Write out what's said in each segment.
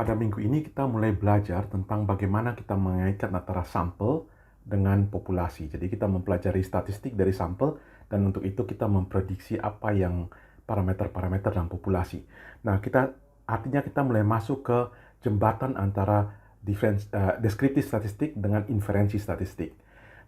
Pada minggu ini kita mulai belajar tentang bagaimana kita mengaitkan antara sampel dengan populasi. Jadi kita mempelajari statistik dari sampel dan untuk itu kita memprediksi apa yang parameter-parameter dalam populasi. Nah, artinya kita mulai masuk ke jembatan antara deskriptif statistik dengan inferensi statistik.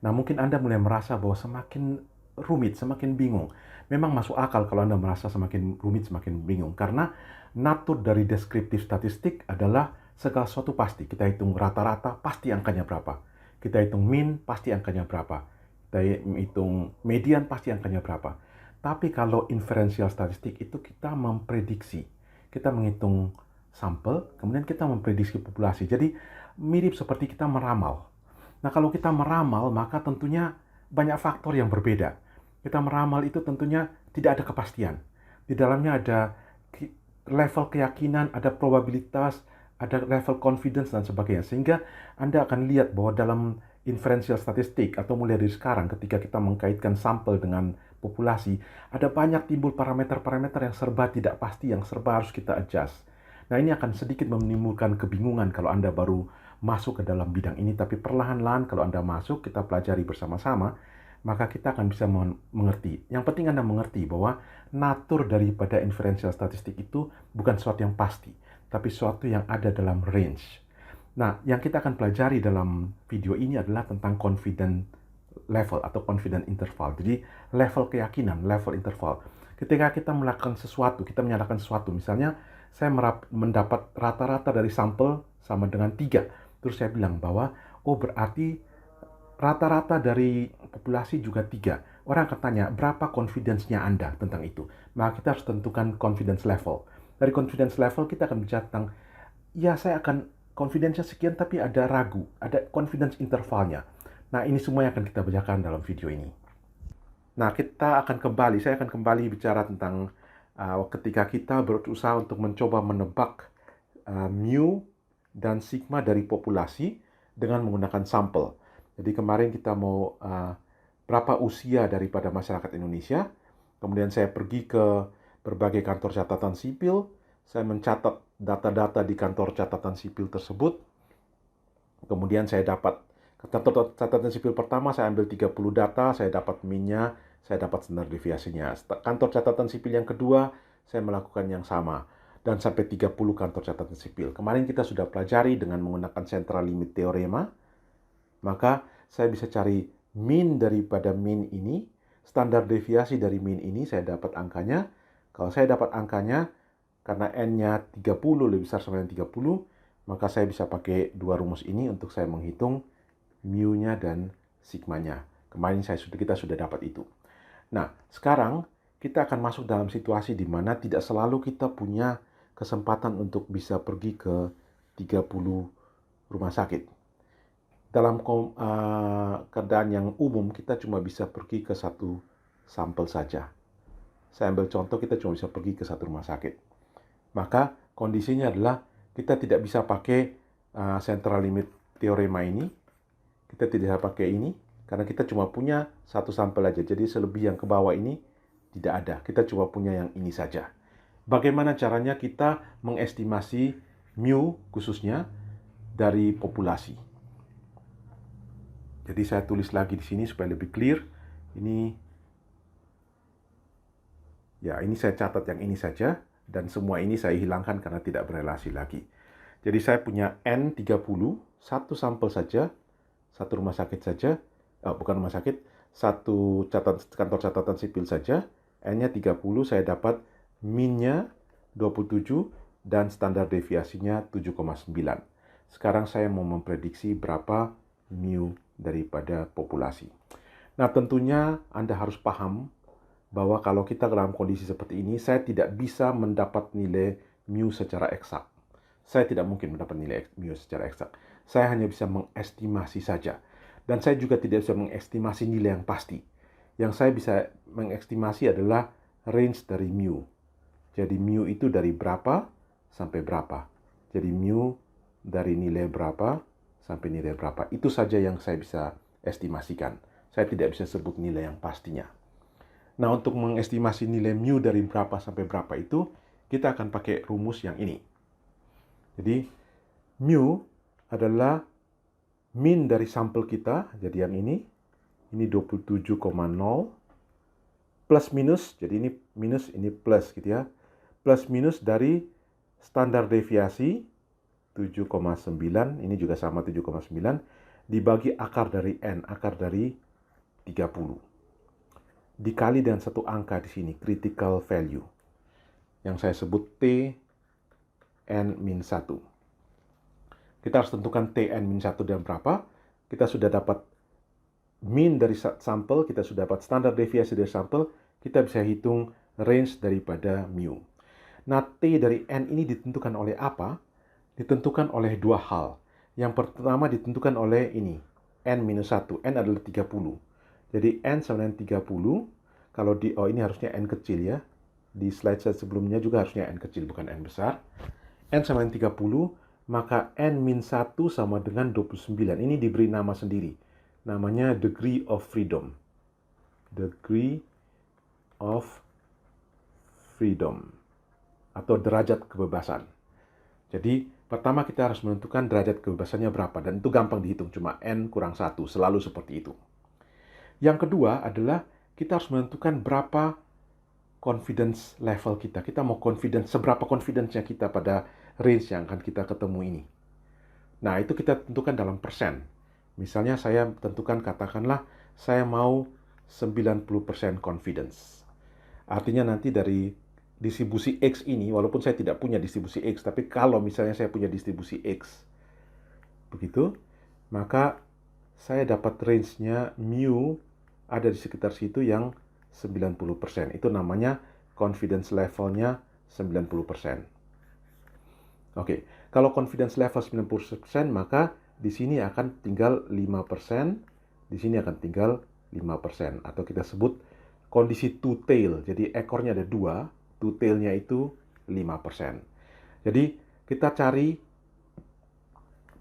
Nah, mungkin Anda mulai merasa bahwa semakin rumit, semakin bingung. Memang masuk akal kalau Anda merasa semakin rumit, semakin bingung. Karena natur dari deskriptif statistik adalah segala sesuatu pasti. Kita hitung rata-rata, pasti angkanya berapa. Kita hitung mean, pasti angkanya berapa. Kita hitung median, pasti angkanya berapa. Tapi kalau inferential statistik itu kita memprediksi. Kita menghitung sampel, kemudian kita memprediksi populasi. Jadi mirip seperti kita meramal. Nah, kalau kita meramal, maka tentunya banyak faktor yang berbeda. Kita meramal itu tentunya tidak ada kepastian. Di dalamnya ada level keyakinan, ada probabilitas, ada level confidence, dan sebagainya. Sehingga Anda akan lihat bahwa dalam inferential statistik, atau mulai dari sekarang ketika kita mengkaitkan sampel dengan populasi, ada banyak timbul parameter-parameter yang serba tidak pasti, yang serba harus kita adjust. Nah, ini akan sedikit menimbulkan kebingungan kalau Anda baru masuk ke dalam bidang ini, tapi perlahan-lahan kalau Anda masuk, kita pelajari bersama-sama, maka kita akan bisa mengerti. Yang penting Anda mengerti bahwa natur daripada inferential statistik itu bukan sesuatu yang pasti, tapi sesuatu yang ada dalam range. Nah, yang kita akan pelajari dalam video ini adalah tentang confidence level atau confidence interval. Jadi, level keyakinan, level interval. Ketika kita melakukan sesuatu, kita menyatakan sesuatu, misalnya, saya mendapat rata-rata dari sampel sama dengan 3. Terus saya bilang bahwa, oh berarti rata-rata dari populasi juga 3. Orang akan tanya, berapa confidence-nya Anda tentang itu? Maka kita harus tentukan confidence level. Dari confidence level kita akan bicara tentang, ya saya akan confidence-nya sekian tapi ada ragu, ada confidence intervalnya. Nah, ini semua yang akan kita bicarakan dalam video ini. Nah, saya akan kembali bicara tentang ketika kita berusaha untuk mencoba menebak mu dan sigma dari populasi dengan menggunakan sampel. Jadi kemarin kita mau berapa usia daripada masyarakat Indonesia. Kemudian saya pergi ke berbagai kantor catatan sipil. Saya mencatat data-data di kantor catatan sipil tersebut. Kemudian saya dapat kantor catatan sipil pertama, saya ambil 30 data, saya dapat min-nya, saya dapat standar deviasinya. Kantor catatan sipil yang kedua, saya melakukan yang sama. Dan sampai 30 kantor catatan sipil. Kemarin kita sudah pelajari dengan menggunakan central limit teorema. Maka saya bisa cari min daripada min ini, standar deviasi dari min ini, saya dapat angkanya. Kalau saya dapat angkanya, karena N-nya 30 lebih besar sama dengan 30, maka saya bisa pakai dua rumus ini untuk saya menghitung mu-nya dan sigma-nya. Kemarin kita sudah dapat itu. Nah, sekarang kita akan masuk dalam situasi di mana tidak selalu kita punya kesempatan untuk bisa pergi ke 30 rumah sakit. Dalam keadaan yang umum, kita cuma bisa pergi ke satu sampel saja. Saya ambil contoh, kita cuma bisa pergi ke satu rumah sakit. Maka kondisinya adalah kita tidak bisa pakai central limit teorema ini. Kita tidak bisa pakai ini, karena kita cuma punya satu sampel aja. Jadi selebih yang ke bawah ini tidak ada. Kita cuma punya yang ini saja. Bagaimana caranya kita mengestimasi mu khususnya dari populasi? Jadi saya tulis lagi di sini supaya lebih clear. Ini saya catat yang ini saja. Dan semua ini saya hilangkan karena tidak berelasi lagi. Jadi saya punya N30, satu sampel saja, satu rumah sakit saja, bukan rumah sakit, satu kantor catatan sipil saja, N-nya 30, saya dapat min-nya 27 dan standar deviasinya 7,9. Sekarang saya mau memprediksi berapa mu daripada populasi. Nah, tentunya Anda harus paham bahwa kalau kita dalam kondisi seperti ini, saya tidak bisa mendapat nilai mu secara eksak. Saya tidak mungkin mendapat nilai mu secara eksak. Saya hanya bisa mengestimasi saja. Dan saya juga tidak bisa mengestimasi nilai yang pasti. Yang saya bisa mengestimasi adalah range dari mu. Jadi mu itu dari berapa sampai berapa. Jadi mu dari nilai berapa sampai nilai berapa. Itu saja yang saya bisa estimasikan. Saya tidak bisa sebut nilai yang pastinya. Nah, untuk mengestimasi nilai mu dari berapa sampai berapa itu, kita akan pakai rumus yang ini. Jadi, Mu adalah mean dari sampel kita, jadi yang ini 27,0 plus minus, jadi ini minus, ini plus gitu ya. Plus minus dari standar deviasi 7,9, ini juga sama 7,9, dibagi akar dari N, akar dari 30. Dikali dengan satu angka di sini, critical value, yang saya sebut T N-1. Kita harus tentukan Tn-1 dan berapa. Kita sudah dapat mean dari sampel, kita sudah dapat standar deviasi dari sampel, kita bisa hitung range daripada mu. Nah, T dari N ini ditentukan oleh apa? Ditentukan oleh dua hal. Yang pertama ditentukan oleh ini, N-1. N adalah 30. Jadi N sama dengan 30. Kalau ini harusnya N kecil ya. Di slide sebelumnya juga harusnya N kecil, bukan N besar. N sama dengan 30, maka N-1 sama dengan 29. Ini diberi nama sendiri. Namanya degree of freedom. Degree of freedom. Atau derajat kebebasan. Jadi, pertama kita harus menentukan derajat kebebasannya berapa. Dan itu gampang dihitung, cuma N kurang 1. Selalu seperti itu. Yang kedua adalah kita harus menentukan berapa confidence level kita. Kita mau seberapa confidence-nya kita pada range yang akan kita ketemu ini. Nah, itu kita tentukan dalam persen. Misalnya saya tentukan, katakanlah saya mau 90% confidence. Artinya nanti dari distribusi X ini, walaupun saya tidak punya distribusi X, tapi kalau misalnya saya punya distribusi X, begitu, maka saya dapat range-nya mu ada di sekitar situ yang 90%. Itu namanya confidence level-nya 90%. Oke, kalau confidence level 90%, maka di sini akan tinggal 5%, di sini akan tinggal 5%, atau kita sebut kondisi two tail. Jadi ekornya ada dua, two tail-nya itu 5%. Jadi kita cari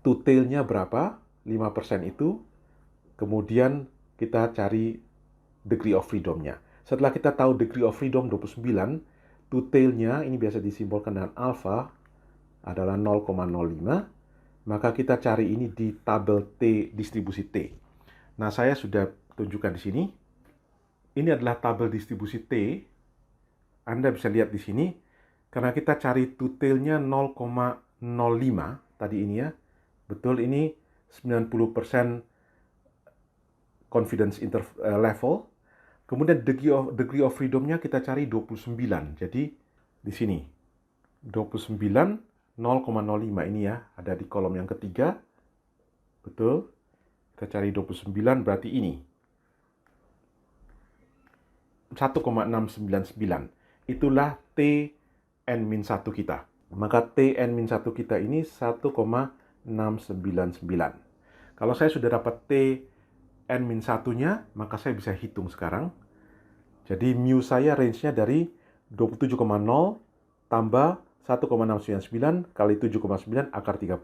two tail-nya berapa, 5% itu, kemudian kita cari degree of freedom-nya. Setelah kita tahu degree of freedom 29, two tail-nya ini biasa disimbolkan dengan alpha, adalah 0,05, maka kita cari ini di tabel T, distribusi T. Nah, saya sudah tunjukkan di sini. Ini adalah tabel distribusi T. Anda bisa lihat di sini, karena kita cari two tail-nya 0,05 tadi ini ya. Betul, ini 90% confidence level. Kemudian degree of freedom-nya kita cari 29. Jadi di sini 29 0,05 ini ya, ada di kolom yang ketiga. Betul. Kita cari 29 berarti ini. 1,699. Itulah Tn-1 kita. Maka Tn-1 kita ini 1,699. Kalau saya sudah dapat Tn-1-nya, maka saya bisa hitung sekarang. Jadi mu saya range-nya dari 27,0 tambah 1,699 kali 7,9 akar 30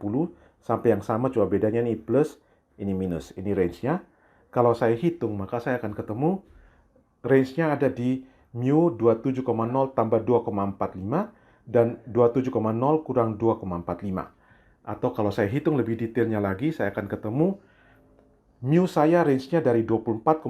sampai yang sama, cuma bedanya ini plus, ini minus. Ini range-nya. Kalau saya hitung, maka saya akan ketemu range-nya ada di mu 27,0 tambah 2,45 dan 27,0 kurang 2,45. Atau kalau saya hitung lebih detailnya lagi, saya akan ketemu mu saya range-nya dari 24,55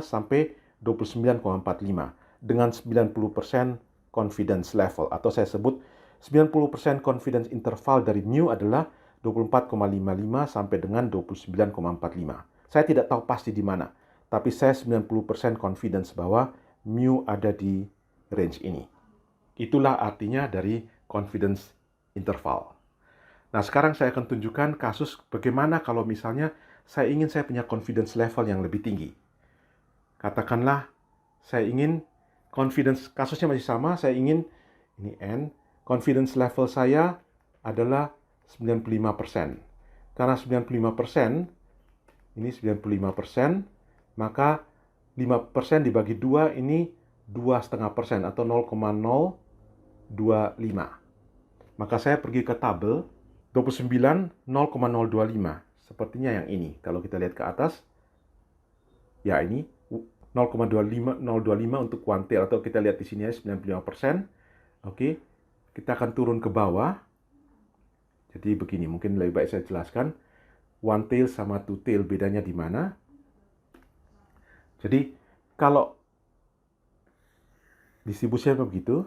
sampai 29,45 dengan 90% confidence level, atau saya sebut 90% confidence interval dari mu adalah 24,55 sampai dengan 29,45. Saya tidak tahu pasti di mana, tapi saya 90% confidence bahwa mu ada di range ini. Itulah artinya dari confidence interval. Nah, sekarang saya akan tunjukkan kasus bagaimana kalau misalnya saya punya confidence level yang lebih tinggi. Katakanlah saya ingin confidence, kasusnya masih sama, saya ingin ini N, confidence level saya adalah 95%. Karena 95%, ini 95%, maka 5% dibagi 2 ini 2,5% atau 0,025. Maka saya pergi ke tabel 29 0,025. Sepertinya yang ini. Kalau kita lihat ke atas, ya ini 0,025 untuk kuantil, atau kita lihat di sini ya 95%. Oke. Kita akan turun ke bawah. Jadi begini, mungkin lebih baik saya jelaskan. One tail sama two tail bedanya di mana? Jadi kalau distribusinya begitu,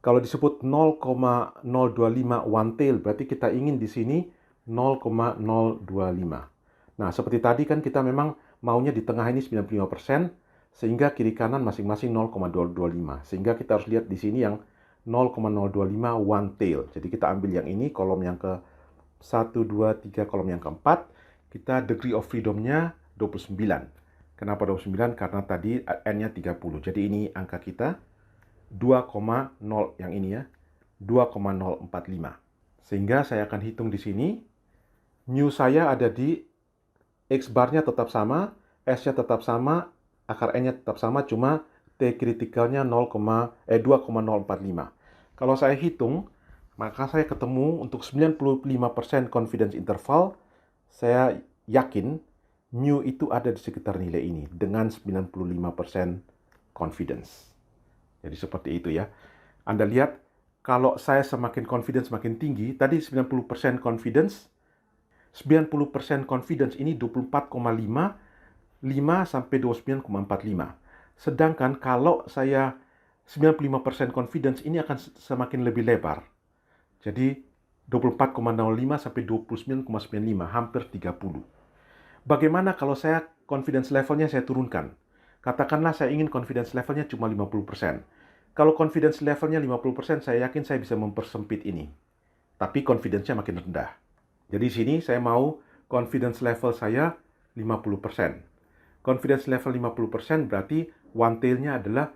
kalau disebut 0,025 one tail, berarti kita ingin di sini 0,025. Nah, seperti tadi kan kita memang maunya di tengah ini 95%, sehingga kiri kanan masing-masing 0,225. Sehingga kita harus lihat di sini yang 0,025 one tail. Jadi kita ambil yang ini, kolom yang ke 1, 2, 3, kolom yang keempat. Kita degree of freedom-nya 29. Kenapa 29? Karena tadi N-nya 30. Jadi ini angka kita 2,0 yang ini ya, 2,045. Sehingga saya akan hitung di sini. Mu saya ada di X bar-nya tetap sama, S-nya tetap sama, akar N-nya tetap sama, cuma T kritikalnya 2,045. Kalau saya hitung, maka saya ketemu untuk 95% confidence interval, saya yakin mu itu ada di sekitar nilai ini dengan 95% confidence. Jadi seperti itu ya. Anda lihat, kalau saya semakin confidence semakin tinggi, tadi 90% confidence, 90% confidence ini 24,5, 5 sampai 29,45. Sedangkan kalau saya 95% confidence ini akan semakin lebih lebar. Jadi 24,05 sampai 29,95, hampir 30. Bagaimana kalau saya confidence levelnya saya turunkan? Katakanlah saya ingin confidence levelnya cuma 50%. Kalau confidence levelnya 50%, saya yakin saya bisa mempersempit ini. Tapi confidence-nya makin rendah. Jadi sini saya mau confidence level saya 50%. Confidence level 50% berarti one tail-nya adalah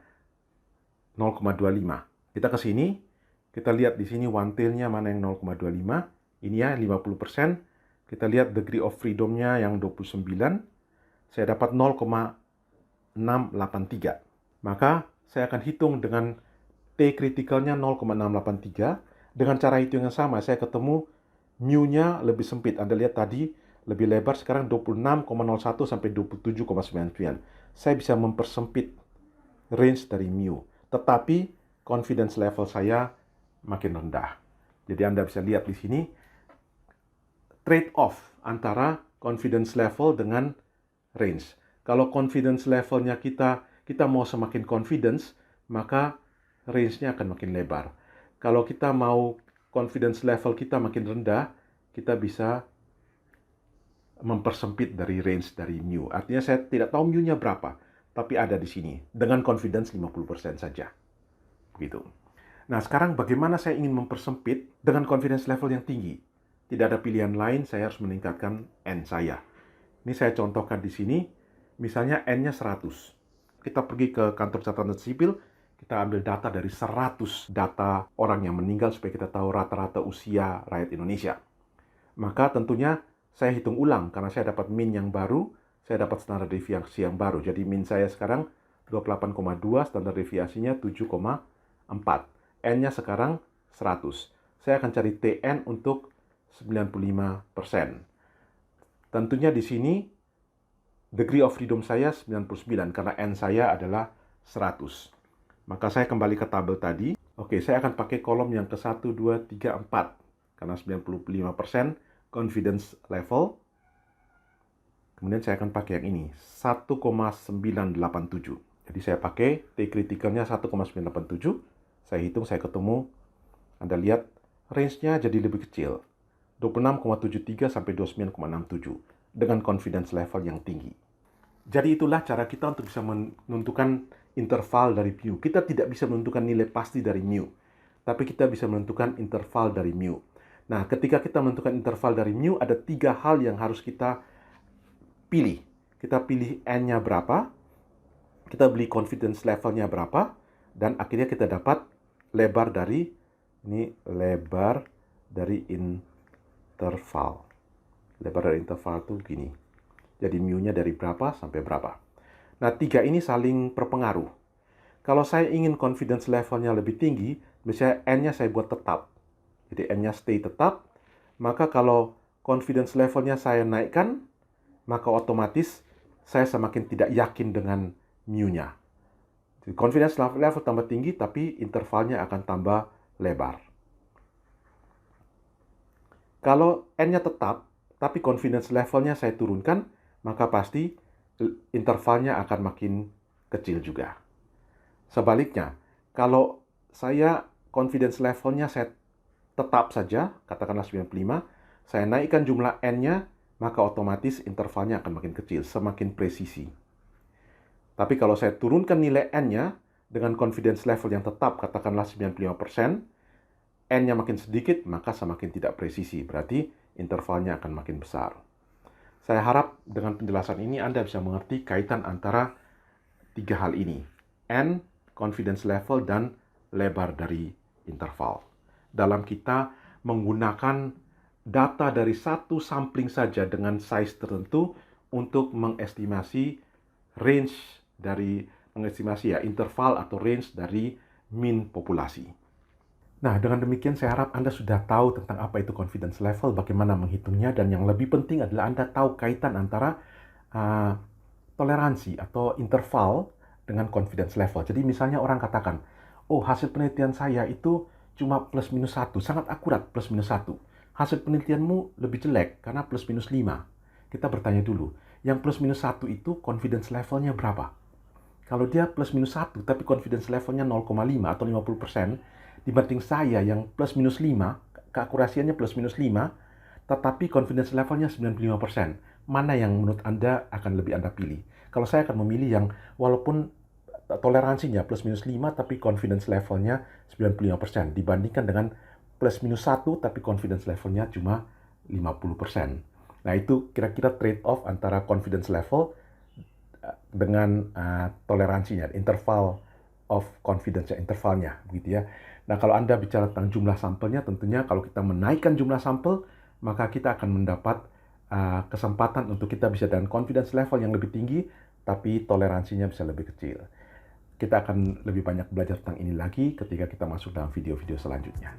0,25. Kita ke sini, kita lihat di sini one tail-nya mana yang 0,25. Ini ya 50%. Kita lihat degree of freedom-nya yang 29. Saya dapat 0,683. Maka saya akan hitung dengan T kritikalnya 0,683. Dengan cara hitung yang sama, saya ketemu mu-nya lebih sempit. Anda lihat tadi lebih lebar, sekarang 26,01 sampai 27,99. Saya bisa mempersempit range dari mu. Tetapi confidence level saya makin rendah. Jadi Anda bisa lihat di sini trade-off antara confidence level dengan range. Kalau confidence levelnya kita mau semakin confidence, maka range-nya akan makin lebar. Kalau kita mau confidence level kita makin rendah, kita bisa mempersempit dari range dari mu. Artinya saya tidak tahu mu-nya berapa, tapi ada di sini dengan confidence 50% saja. Begitu. Nah, sekarang bagaimana saya ingin mempersempit dengan confidence level yang tinggi? Tidak ada pilihan lain, saya harus meningkatkan N saya. Ini saya contohkan di sini, misalnya N-nya 100. Kita pergi ke kantor catatan sipil, kita ambil data dari 100 data orang yang meninggal supaya kita tahu rata-rata usia rakyat Indonesia. Maka tentunya saya hitung ulang, karena saya dapat min yang baru, saya dapat standar deviasi yang baru. Jadi min saya sekarang 28,2, standar deviasinya 7,4. N-nya sekarang 100. Saya akan cari TN untuk 95%. Tentunya di sini degree of freedom saya 99 karena N saya adalah 100. Maka saya kembali ke tabel tadi. Oke, saya akan pakai kolom yang ke 1, 2, 3, 4. Karena 95% confidence level. Kemudian saya akan pakai yang ini, 1,987. Jadi saya pakai T kritikalnya 1,987. Saya hitung, saya ketemu. Anda lihat, range-nya jadi lebih kecil. 26,73 sampai 29,67 dengan confidence level yang tinggi. Jadi itulah cara kita untuk bisa menentukan interval dari mu. Kita tidak bisa menentukan nilai pasti dari mu, tapi kita bisa menentukan interval dari mu. Nah, ketika kita menentukan interval dari mu, ada 3 hal yang harus kita pilih. Kita pilih N-nya berapa, kita beli confidence levelnya berapa, dan akhirnya kita dapat lebar dari interval. Lebar dari interval itu gini. Jadi mu-nya dari berapa sampai berapa. Nah, 3 ini saling berpengaruh. Kalau saya ingin confidence levelnya lebih tinggi, misalnya N-nya saya buat tetap. Jadi N-nya stay tetap, maka kalau confidence levelnya saya naikkan, maka otomatis saya semakin tidak yakin dengan mu-nya. Jadi confidence level tambah tinggi, tapi intervalnya akan tambah lebar. Kalau N-nya tetap, tapi confidence levelnya saya turunkan, maka pasti intervalnya akan makin kecil juga. Sebaliknya, kalau saya confidence levelnya saya tetap saja, katakanlah 95, saya naikkan jumlah N-nya, maka otomatis intervalnya akan makin kecil, semakin presisi. Tapi kalau saya turunkan nilai N-nya dengan confidence level yang tetap, katakanlah 95%, N-nya makin sedikit, maka semakin tidak presisi. Berarti intervalnya akan makin besar. Saya harap dengan penjelasan ini Anda bisa mengerti kaitan antara tiga hal ini. N, confidence level, dan lebar dari interval. Dalam kita menggunakan data dari satu sampling saja dengan size tertentu untuk mengestimasi range dari interval atau range dari mean populasi. Nah, dengan demikian saya harap Anda sudah tahu tentang apa itu confidence level, bagaimana menghitungnya, dan yang lebih penting adalah Anda tahu kaitan antara toleransi atau interval dengan confidence level. Jadi misalnya orang katakan, oh hasil penelitian saya itu cuma plus minus 1, sangat akurat plus minus 1. Hasil penelitianmu lebih jelek karena plus minus 5. Kita bertanya dulu, yang plus minus 1 itu confidence levelnya berapa? Kalau dia plus minus 1 tapi confidence levelnya 0,5 atau 50%, dibanding saya yang plus minus 5, keakurasiannya plus minus 5, tetapi confidence levelnya 95%. Mana yang menurut Anda akan lebih Anda pilih? Kalau saya akan memilih yang walaupun toleransinya plus minus 5 tapi confidence levelnya 95% dibandingkan dengan plus minus 1 tapi confidence levelnya cuma 50%. Nah, itu kira-kira trade-off antara confidence level dengan toleransinya, interval of confidence, intervalnya, begitu ya. Nah, kalau Anda bicara tentang jumlah sampelnya, tentunya kalau kita menaikkan jumlah sampel, maka kita akan mendapat kesempatan untuk kita bisa dengan confidence level yang lebih tinggi, tapi toleransinya bisa lebih kecil. Kita akan lebih banyak belajar tentang ini lagi ketika kita masuk dalam video-video selanjutnya.